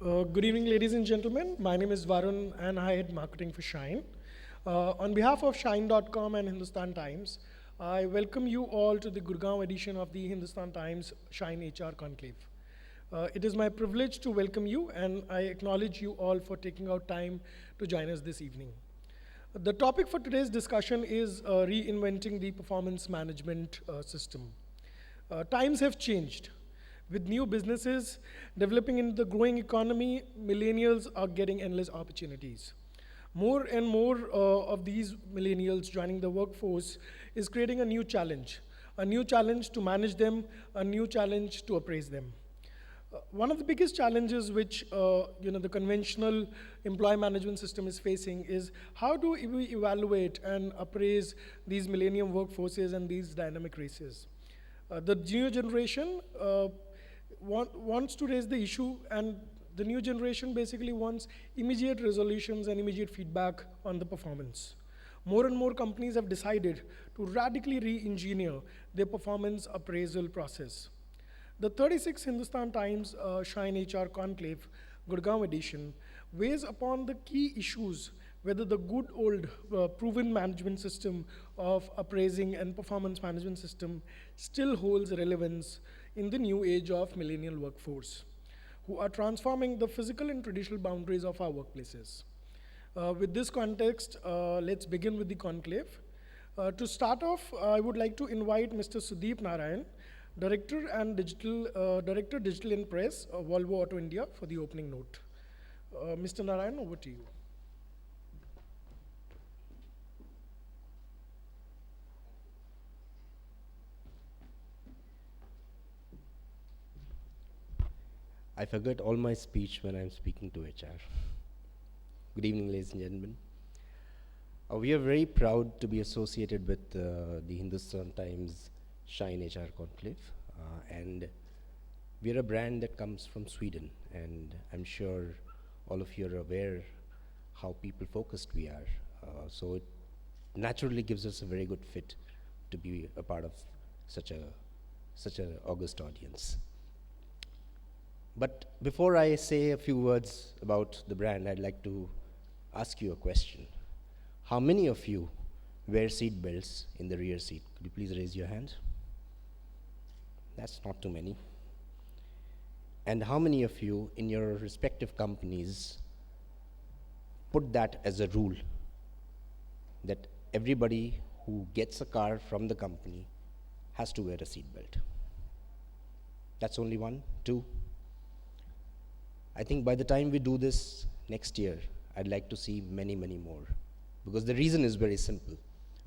Good evening, ladies and gentlemen. My name is Varun, and I head marketing for Shine. On behalf of Shine.com and Hindustan Times, I welcome you all to the Gurgaon edition of the Hindustan Times Shine HR Conclave. It is my privilege to welcome you, and I acknowledge you all for taking out time to join us this evening. The topic for today's discussion is reinventing the performance management system. Times have changed. With new businesses developing in the growing economy, millennials are getting endless opportunities. More and more of these millennials joining the workforce is creating a new challenge to manage them, a new challenge to appraise them. One of the biggest challenges which the conventional employee management system is facing is how do we evaluate and appraise these millennium workforces and these dynamic races. The new generation wants to raise the issue, and the new generation basically wants immediate resolutions and immediate feedback on the performance. More and more companies have decided to radically re-engineer their performance appraisal process. The 36 Hindustan Times Shine HR Conclave, Gurgaon edition, weighs upon the key issues whether the good old proven management system of appraising and performance management system still holds relevance in the new age of millennial workforce, who are transforming the physical and traditional boundaries of our workplaces. With this context, let's begin with the conclave. To start off, I would like to invite Mr. Sudeep Narayan, Director Digital and Press, Volvo Auto India, for the opening note. Mr. Narayan, over to you. I forget all my speech when I'm speaking to HR. Good evening, ladies and gentlemen. We are very proud to be associated with the Hindustan Times Shine HR Conclave, and we are a brand that comes from Sweden, and I'm sure all of you are aware how people-focused we are. So it naturally gives us a very good fit to be a part of such a august audience. But before I say a few words about the brand, I'd like to ask you a question. How many of you wear seat belts in the rear seat? Could you please raise your hand? That's not too many. And how many of you in your respective companies put that as a rule that everybody who gets a car from the company has to wear a seat belt? That's only one, two. I think by the time we do this next year, I'd like to see many, many more. Because the reason is very simple.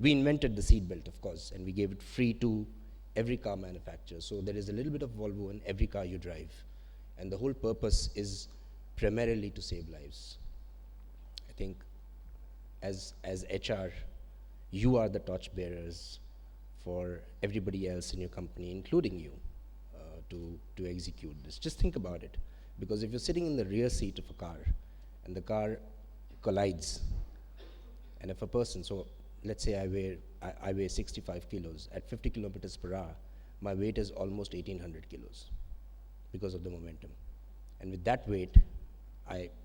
We invented the seatbelt, of course, and we gave it free to every car manufacturer. So there is a little bit of Volvo in every car you drive. And the whole purpose is primarily to save lives. I think as HR, you are the torchbearers for everybody else in your company, including you, to execute this. Just think about it. Because if you're sitting in the rear seat of a car and the car collides, and if a person, so let's say I weigh 65 kilos, at 50 kilometers per hour, my weight is almost 1800 kilos because of the momentum. And with that weight,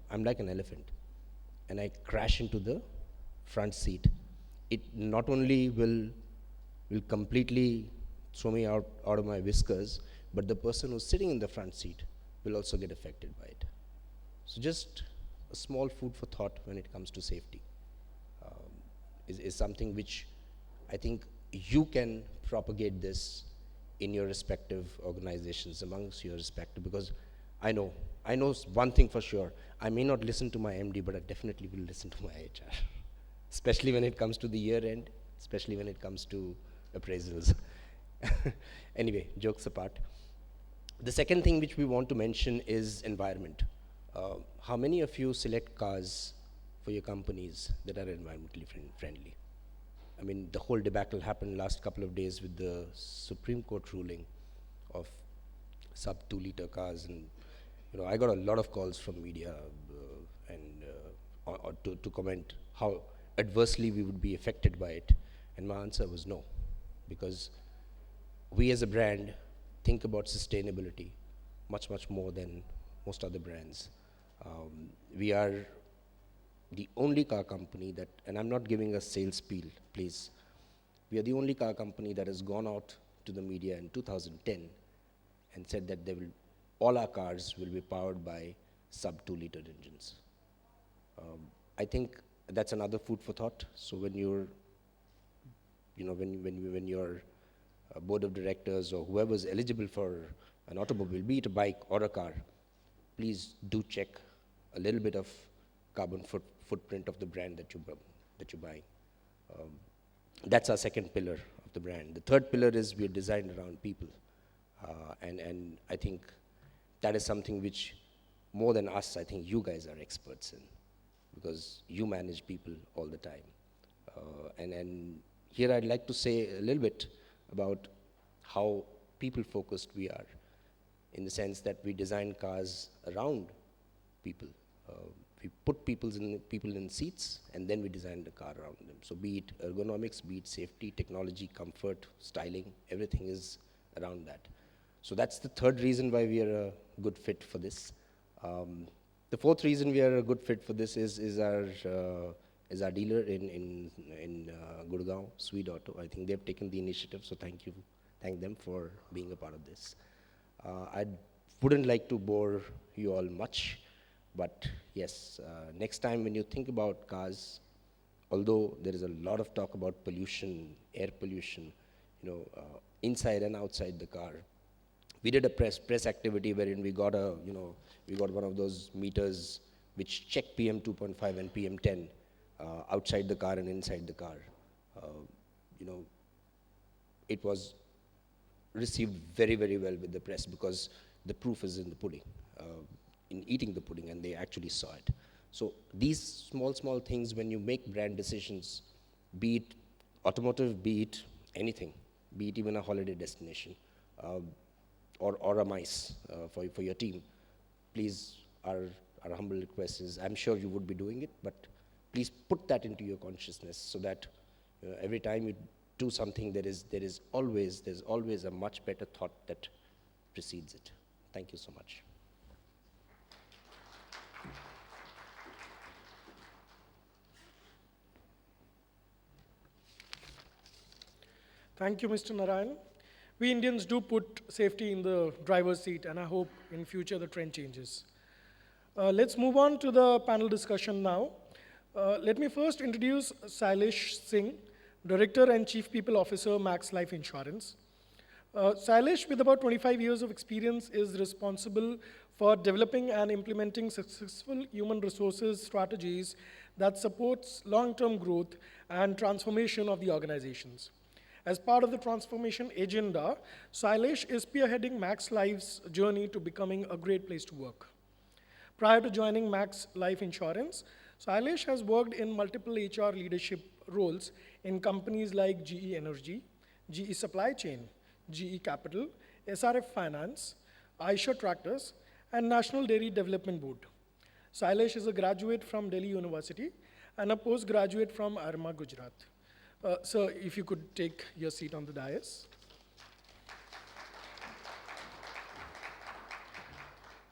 I'm like an elephant, and I crash into the front seat. It not only will completely throw me out of my whiskers, but the person who's sitting in the front seat will also get affected by it. So just a small food for thought when it comes to safety is something which I think you can propagate this in your respective organizations, amongst your respective, because I know one thing for sure, I may not listen to my MD, but I definitely will listen to my HR, especially when it comes to the year end, especially when it comes to appraisals. Anyway, jokes apart. The second thing which we want to mention is environment. How many of you select cars for your companies that are environmentally friendly? I mean, the whole debacle happened last couple of days with the Supreme Court ruling of sub 2-liter cars, and I got a lot of calls from media to comment how adversely we would be affected by it, and my answer was no, because we as a brand think about sustainability much more than most other brands. We are the only car company that, and I'm not giving a sales spiel, please. We are the only car company that has gone out to the media in 2010 and said that all our cars will be powered by sub 2-liter engines. I think that's another food for thought. So when you're, when your board of directors or whoever's eligible for an automobile, be it a bike or a car, please do check a little bit of carbon footprint of the brand that you're buying. That's our second pillar of the brand. The third pillar is we're designed around people. And I think that is something which, more than us, I think you guys are experts in, because you manage people all the time. And here I'd like to say a little bit about how people-focused we are, in the sense that we design cars around people. We put people in seats, and then we design the car around them. So be it ergonomics, be it safety, technology, comfort, styling, everything is around that. So that's the third reason why we are a good fit for this. The fourth reason we are a good fit for this is our dealer in Gurgaon, Sweet Auto. I think they've taken the initiative, so thank them for being a part of this. I wouldn't like to bore you all much, but yes, next time when you think about cars, although there is a lot of talk about pollution, air pollution, inside and outside the car, we did a press activity wherein we got one of those meters which check PM 2.5 and PM 10 outside the car and inside the car. It was received very, very well with the press, because the proof is in the pudding, in eating the pudding, and they actually saw it. So these small things, when you make brand decisions, be it automotive, be it anything, be it even a holiday destination, or a mice for your team, please, our humble request is, I'm sure you would be doing it, but please put that into your consciousness, so that every time you do something, there's always a much better thought that precedes it. Thank you so much. Thank you, Mr. Narayan. We Indians do put safety in the driver's seat, and I hope in future the trend changes. Let's move on to the panel discussion now. Let me first introduce Sailesh Singh, Director and Chief People Officer, Max Life Insurance. Sailesh, with about 25 years of experience, is responsible for developing and implementing successful human resources strategies that supports long-term growth and transformation of the organizations. As part of the transformation agenda, Sailesh is spearheading Max Life's journey to becoming a great place to work. Prior to joining Max Life Insurance, Sailesh has worked in multiple HR leadership roles in companies like GE Energy, GE Supply Chain, GE Capital, SRF Finance, Aisha Tractors, and National Dairy Development Board. Sailesh is a graduate from Delhi University and a postgraduate from Arma, Gujarat. Sir, if you could take your seat on the dais.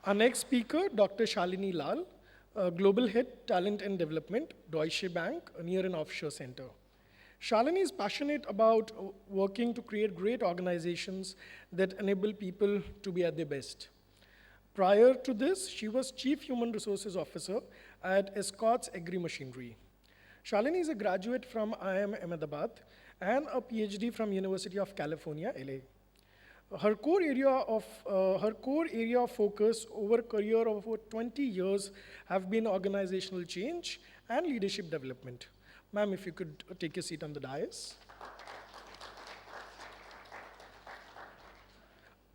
Our next speaker, Dr. Shalini Lal, Global Head, Talent and Development, Deutsche Bank, a near and offshore center. Shalini is passionate about working to create great organizations that enable people to be at their best. Prior to this, she was Chief Human Resources Officer at Escorts Agri Machinery. Shalini is a graduate from IIM Ahmedabad and a PhD from University of California, LA. Her core area of focus over a career of over 20 years have been organizational change and leadership development. Ma'am, if you could take your seat on the dais.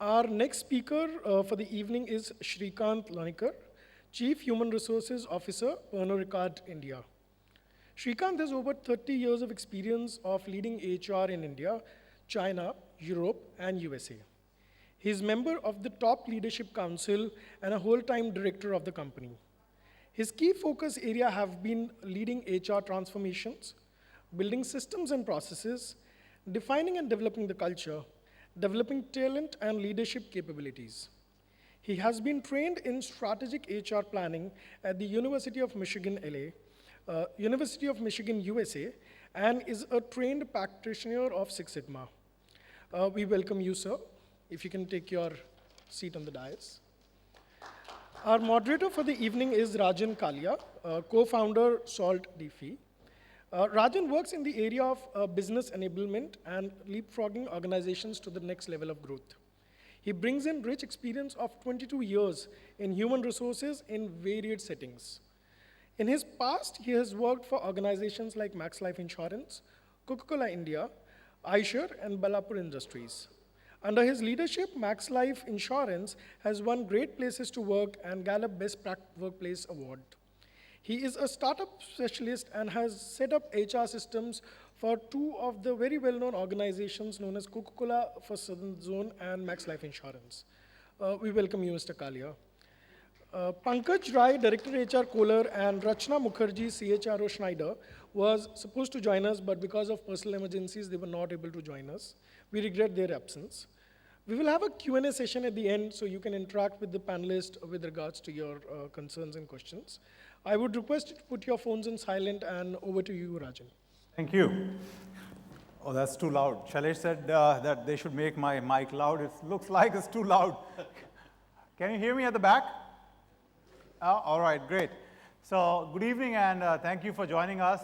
Our next speaker for the evening is Shrikant Lanikar, Chief Human Resources Officer, Pernod Ricard, India. Shrikant has over 30 years of experience of leading HR in India, China, Europe, and USA. He is member of the Top Leadership Council and a whole-time director of the company. His key focus area have been leading HR transformations, building systems and processes, defining and developing the culture, developing talent and leadership capabilities. He has been trained in strategic HR planning at the University of Michigan, LA, University of Michigan, USA, and is a trained practitioner of Six Sigma. We welcome you, sir. If you can take your seat on the dais. Our moderator for the evening is Rajan Kalia, co-founder Salt DeFi. Rajan works in the area of business enablement and leapfrogging organizations to the next level of growth. He brings in rich experience of 22 years in human resources in varied settings. In his past, he has worked for organizations like Max Life Insurance, Coca-Cola India, Aisher, and Ballapur Industries. Under his leadership, Max Life Insurance has won Great Places to Work and Gallup Best Workplace Award. He is a startup specialist and has set up HR systems for two of the very well-known organizations known as Coca-Cola for Southern Zone and Max Life Insurance. We welcome you, Mr. Kalia. Pankaj Rai, Director HR Kohler, and Rachna Mukherjee, CHRO Schneider, was supposed to join us, but because of personal emergencies, they were not able to join us. We regret their absence. We will have a Q&A session at the end, so you can interact with the panelists with regards to your concerns and questions. I would request you to put your phones on silent, and over to you, Rajan. Thank you. Oh, that's too loud. Shailesh said that they should make my mic loud. It looks like it's too loud. Can you hear me at the back? Oh, all right, great. So good evening, and thank you for joining us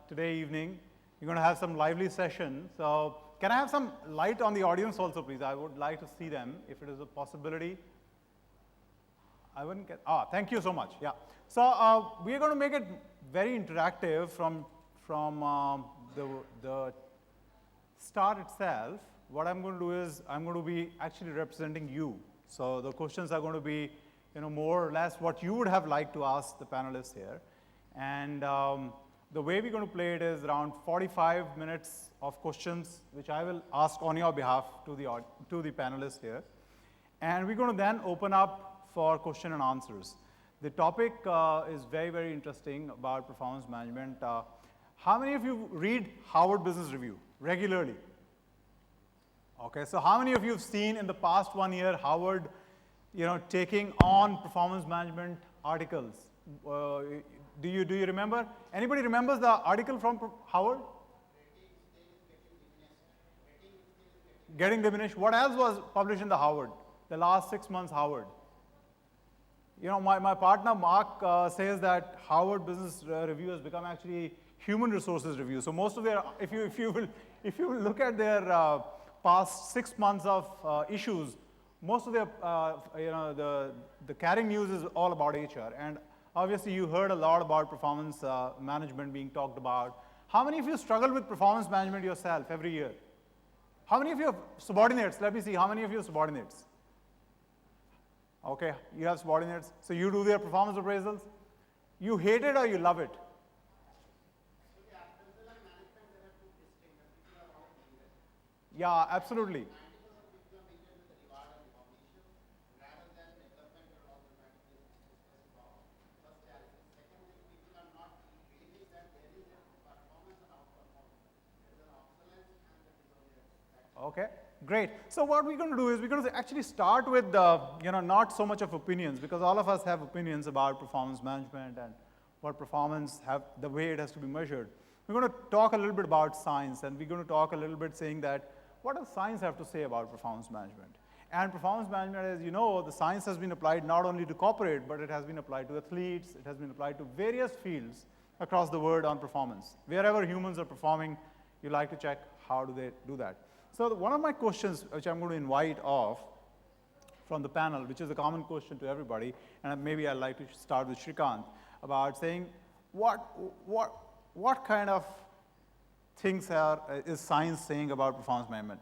today evening. We're going to have some lively session. So can I have some light on the audience also, please? I would like to see them, if it is a possibility. I wouldn't get, thank you so much, yeah. So we are going to make it very interactive from the start itself. What I'm going to do is, I'm going to be actually representing you. So the questions are going to be, more or less what you would have liked to ask the panelists here. And the way we're going to play it is around 45 minutes of questions, which I will ask on your behalf to the panelists here. And we're going to then open up for question and answers. The topic is very, very interesting about performance management. How many of you read Harvard Business Review regularly? Okay, so how many of you have seen in the past 1 year Harvard, taking on performance management articles? Do you remember? Anybody remembers the article from Harvard? Getting diminished. What else was published in the Harvard? The last 6 months Harvard. My partner Mark says that Harvard Business Review has become actually human resources review. So most of their, if you will look at their past 6 months of issues, most of their, the carrying news is all about HR. And obviously you heard a lot about performance management being talked about. How many of you struggle with performance management yourself every year? How many of you have subordinates? Let me see, how many of you have subordinates? Okay, you have subordinates. So you do their performance appraisals. You hate it or you love it? Yeah, absolutely. Okay, great. So what we're going to do is we're going to actually start with not so much of opinions, because all of us have opinions about performance management and what performance the way it has to be measured. We're going to talk a little bit about science, and we're going to talk a little bit saying that what does science have to say about performance management? And performance management, as you know, the science has been applied not only to corporate, but it has been applied to athletes, it has been applied to various fields across the world on performance. Wherever humans are performing, you like to check how do they do that. So one of my questions, which I'm going to invite off from the panel, which is a common question to everybody, and maybe I'd like to start with Shrikant, about saying what kind of things is science saying about performance management?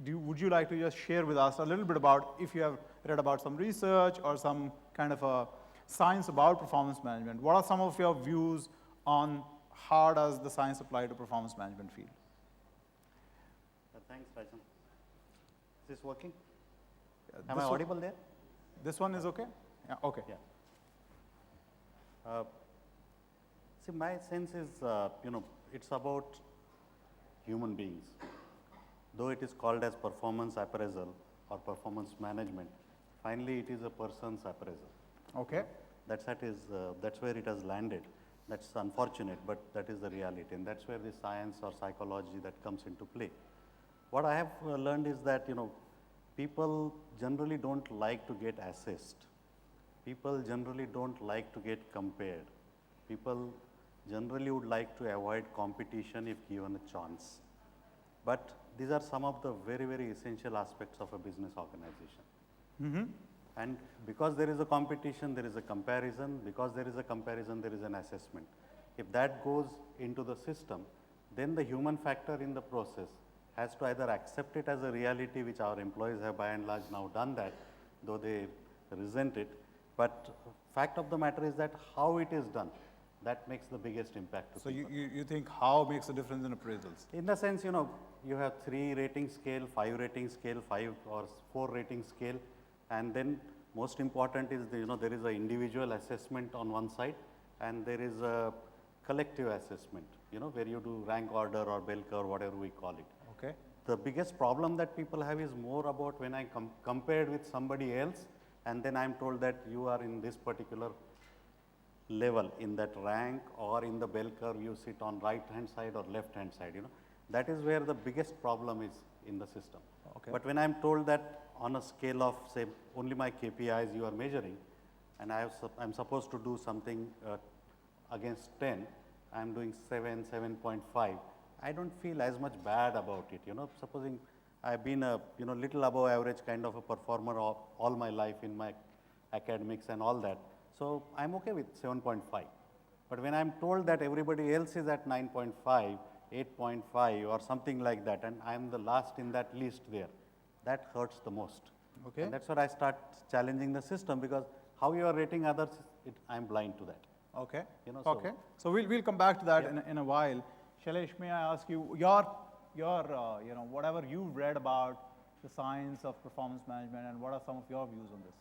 Would you like to just share with us a little bit about if you have read about some research or some kind of a science about performance management? What are some of your views on how does the science apply to performance management field? Thanks, Rajan. Is this working? Yeah, Am I audible there? This one is okay? Yeah, okay. Yeah. See, my sense is, it's about human beings. Though it is called as performance appraisal or performance management, finally it is a person's appraisal. Okay. That's where it has landed. That's unfortunate, but that is the reality, and that's where the science or psychology that comes into play. What I have learned is that, people generally don't like to get assessed. People generally don't like to get compared. People generally would like to avoid competition if given a chance. But these are some of the very, very essential aspects of a business organization. And because there is a competition, there is a comparison. Because there is a comparison, there is an assessment. If that goes into the system, then the human factor in the process has to either accept it as a reality, which our employees have by and large now done that, though they resent it. But fact of the matter is that how it is done, that makes the biggest impact to So people. you think how makes a difference in appraisals? In the sense, you have 3 rating scale, 5 rating scale, 5 or 4 rating scale, and then most important is there is an individual assessment on one side, and there is a collective assessment, where you do rank order or bell curve, whatever we call it. Okay. The biggest problem that people have is more about when I compared with somebody else, and then I am told that you are in this particular level in that rank, or in the bell curve you sit on right hand side or left hand side. That is where the biggest problem is in the system. Okay. But when I am told that on a scale of, say, only my KPIs you are measuring, and I am supposed to do something against 10, I am doing 7, 7.5. I don't feel as much bad about it. Supposing I have been a little above average kind of a performer all my life in my academics and all that. So I am okay with 7.5. But when I am told that everybody else is at 9.5, 8.5 or something like that, and I am the last in that list there, that hurts the most. Okay. And that's where I start challenging the system, because how you are rating others, I am blind to that. Okay. So- Okay. So we'll come back to that in a while. Shailesh, may I ask you your whatever you've read about the science of performance management, and what are some of your views on this?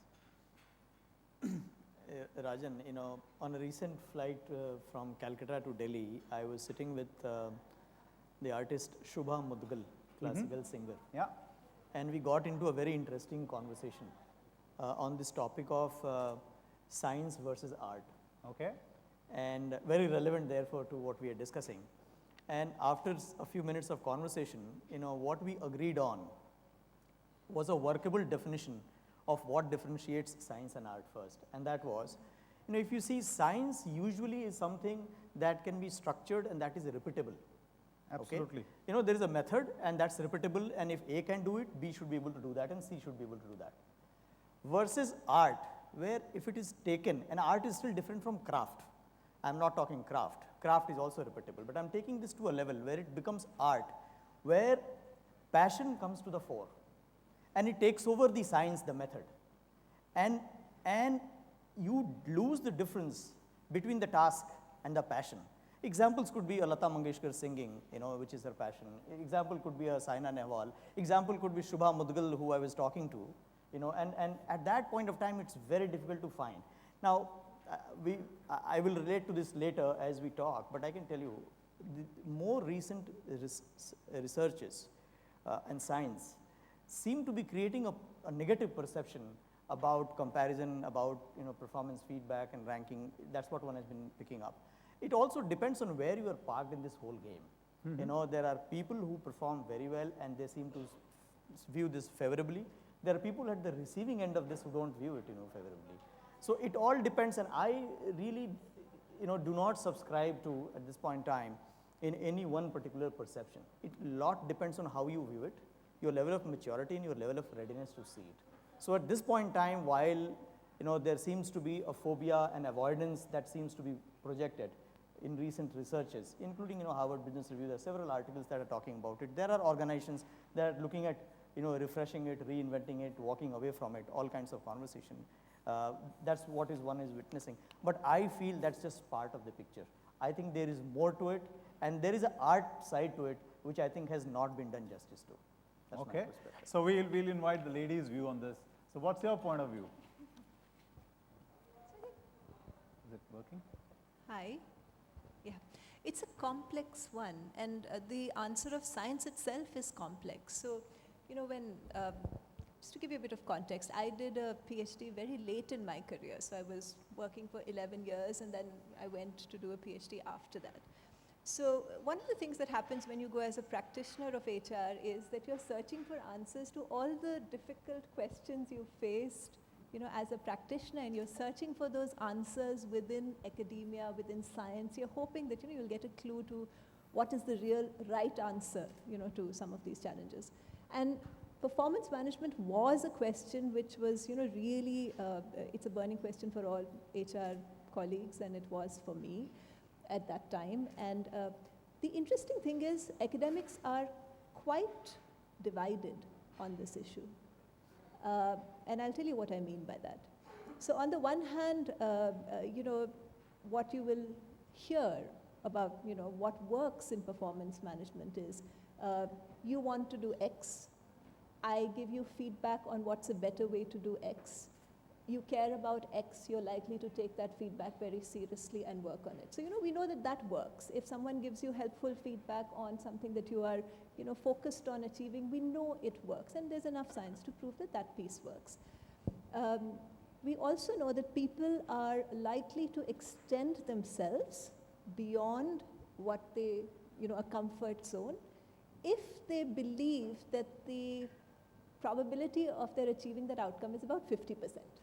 Rajan, on a recent flight from Calcutta to Delhi, I was sitting with the artist Shubha Mudgal, classical singer. Yeah. And we got into a very interesting conversation on this topic of science versus art, Okay. and very relevant therefore to what we are discussing. And after a few minutes of conversation, what we agreed on was a workable definition of what differentiates science and art first. And that was, if you see, science usually is something that can be structured and that is repeatable. Absolutely. Okay? There is a method and that's repeatable, and if A can do it, B should be able to do that, and C should be able to do that. Versus art, where if it is taken, and art is still different from craft. I'm not talking craft. Craft is also repeatable, but I'm taking this to a level where it becomes art, where passion comes to the fore, and it takes over the science, the method. And you lose the difference between the task and the passion. Examples could be a Lata Mangeshkar singing, which is her passion. Example could be a Saina Nehwal. Example could be Shubha Mudgal, who I was talking to, and at that point of time, it's very difficult to find. Now, I will relate to this later as we talk, but I can tell you, the more recent researches and science seem to be creating a negative perception about comparison, about performance feedback and ranking. That's what one has been picking up. It also depends on where you are parked in this whole game. There are people who perform very well and they seem to view this favorably. There are people at the receiving end of this who don't view it favorably. So it all depends, and I really do not subscribe to, at this point in time, in any one particular perception. It lot depends on how you view it, your level of maturity and your level of readiness to see it. So at this point in time, while there seems to be a phobia and avoidance that seems to be projected in recent researches, including Harvard Business Review, there are several articles that are talking about it. There are organizations that are looking at refreshing it, reinventing it, walking away from it, all kinds of conversation. That's what one is witnessing. But I feel that's just part of the picture. I think there is more to it, and there is an art side to it, which I think has not been done justice to. That's my Okay. perspective. So we'll invite the ladies' view on this. So what's your point of view? Is it working? Hi. Yeah. It's a complex one, and the answer of science itself is complex. So, when just to give you a bit of context, I did a PhD very late in my career. So I was working for 11 years and then I went to do a PhD after that. So one of the things that happens when you go as a practitioner of HR is that you're searching for answers to all the difficult questions you faced, as a practitioner, and you're searching for those answers within academia, within science. You're hoping that, you'll get a clue to what is the real right answer, to some of these challenges. And performance management was a question which was, really, it's a burning question for all HR colleagues, and it was for me at that time. And the interesting thing is academics are quite divided on this issue. And I'll tell you what I mean by that. So on the one hand, what you will hear about, what works in performance management is, you want to do X, I give you feedback on what's a better way to do X. You care about X, you're likely to take that feedback very seriously and work on it. So, we know that that works. If someone gives you helpful feedback on something that you are, focused on achieving, we know it works. And there's enough science to prove that that piece works. We also know that people are likely to extend themselves beyond what they, a comfort zone, if they believe that the probability of their achieving that outcome is about 50%.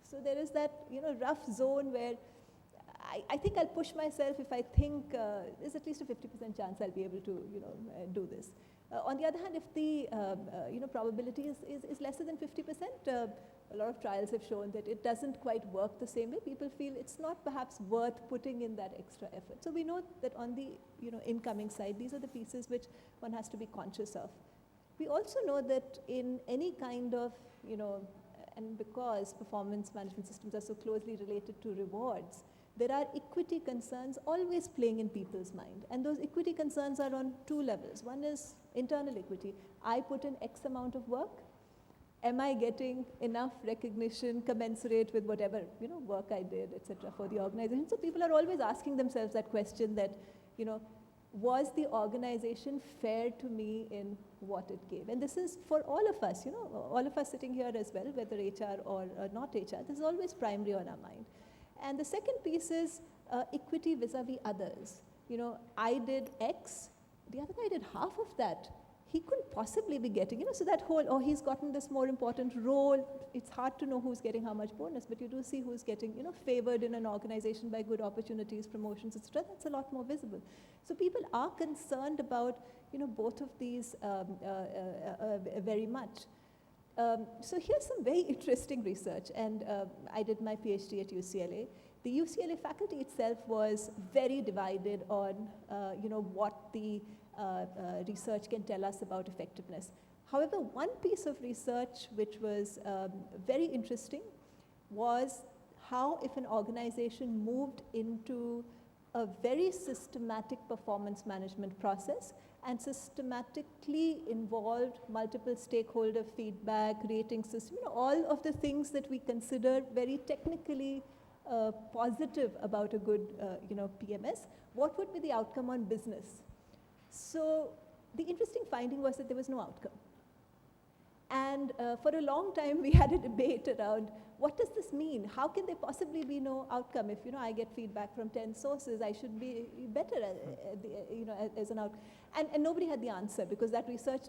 So there is that, rough zone where I think I'll push myself if I think there's at least a 50% chance I'll be able to, do this. On the other hand, if the, probability is lesser than 50%, a lot of trials have shown that it doesn't quite work the same way. People feel it's not perhaps worth putting in that extra effort. So we know that on the, incoming side, these are the pieces which one has to be conscious of. We also know that in any kind of, and because performance management systems are so closely related to rewards, there are equity concerns always playing in people's mind. And those equity concerns are on two levels. One is internal equity. I put in X amount of work. Am I getting enough recognition commensurate with whatever, work I did, etc., for the organization? So people are always asking themselves that question that, was the organization fair to me in what it gave? And this is for all of us, all of us sitting here as well, whether HR or not HR, this is always primary on our mind. And the second piece is equity vis-a-vis others. I did X, the other guy did half of that. He couldn't possibly be getting, so that whole, he's gotten this more important role. It's hard to know who's getting how much bonus, but you do see who's getting, favored in an organization by good opportunities, promotions, etc. That's a lot more visible. So people are concerned about, both of these very much. So here's some very interesting research, and I did my PhD at UCLA. The UCLA faculty itself was very divided on, what the research can tell us about effectiveness. However, one piece of research which was very interesting was how if an organization moved into a very systematic performance management process and systematically involved multiple stakeholder feedback, rating system, all of the things that we consider very technically positive about a good, PMS, what would be the outcome on business? So the interesting finding was that there was no outcome. And for a long time, we had a debate around what does this mean? How can there possibly be no outcome? If I get feedback from 10 sources, I should be better, as an outcome. And nobody had the answer because that research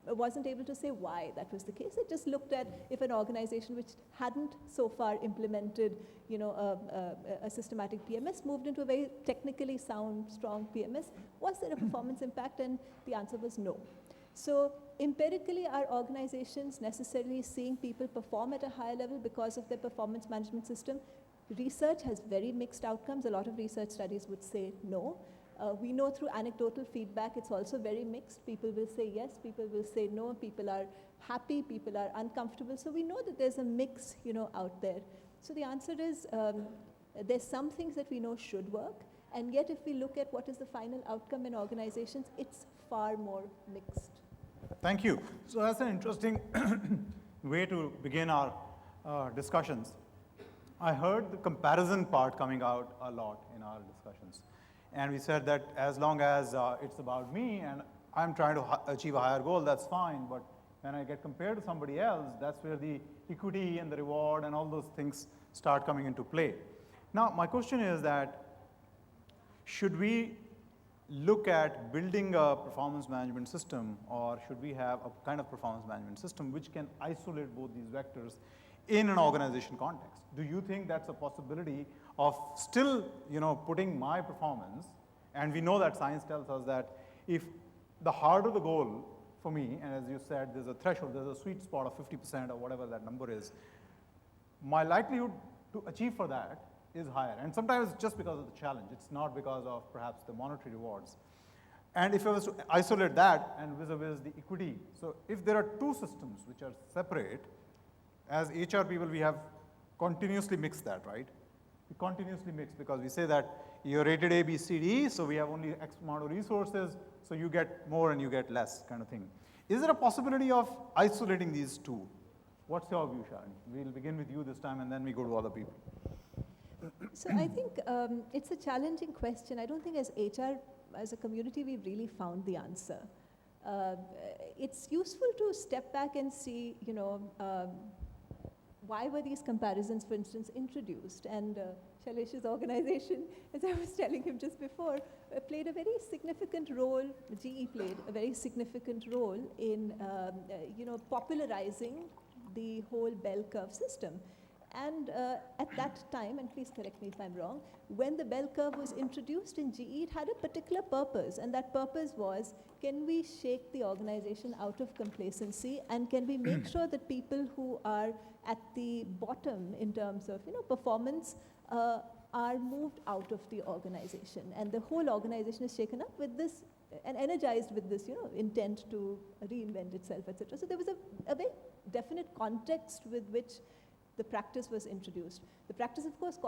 wasn't able to say why that was the case. It just looked at if an organization which hadn't so far implemented, a systematic PMS moved into a very technically sound, strong PMS, was there a performance impact? And the answer was no. So empirically, are organizations necessarily seeing people perform at a higher level because of their performance management system? Research has very mixed outcomes. A lot of research studies would say no. We know through anecdotal feedback, it's also very mixed. People will say yes, people will say no, people are happy, people are uncomfortable. So we know that there's a mix, out there. So the answer is there's some things that we know should work, and yet if we look at what is the final outcome in organizations, it's far more mixed. Thank you. So that's an interesting way to begin our discussions. I heard the comparison part coming out a lot in our discussions. And we said that as long as it's about me and I'm trying to achieve a higher goal, that's fine. But When I get compared to somebody else, that's where the equity and the reward and all those things start coming into play. Now, my question is that should we look at building a performance management system, or should we have a kind of performance management system which can isolate both these vectors in an organization context? Do you think that's a possibility of still, putting my performance, and we know that science tells us that if the harder the goal for me, and as you said, there's a threshold, there's a sweet spot of 50% or whatever that number is, my likelihood to achieve for that is higher. And sometimes it's just because of the challenge. It's not because of perhaps the monetary rewards. And if I was to isolate that and vis-a-vis the equity, so if there are two systems which are separate, as HR people, we have continuously mixed that, right? We continuously mix because we say that you're rated A, B, C, D, so we have only X amount of resources, so you get more and you get less kind of thing. Is there a possibility of isolating these two? What's your view, Shalini? We'll begin with you this time and then we go to other people. So I think it's a challenging question. I don't think as HR, as a community, we've really found the answer. It's useful to step back and see, why were these comparisons, for instance, introduced? And Shailesh's organization, as I was telling him just before, played a very significant role, GE played a very significant role in, popularizing the whole bell curve system. And at that time, and please correct me if I'm wrong, when the bell curve was introduced in GE, it had a particular purpose, and that purpose was, can we shake the organization out of complacency, and can we make sure that people who are at the bottom in terms of performance are moved out of the organization, and the whole organization is shaken up with this and energized with this intent to reinvent itself, etc. So there was a very definite context with which the practice was introduced. The practice, of course,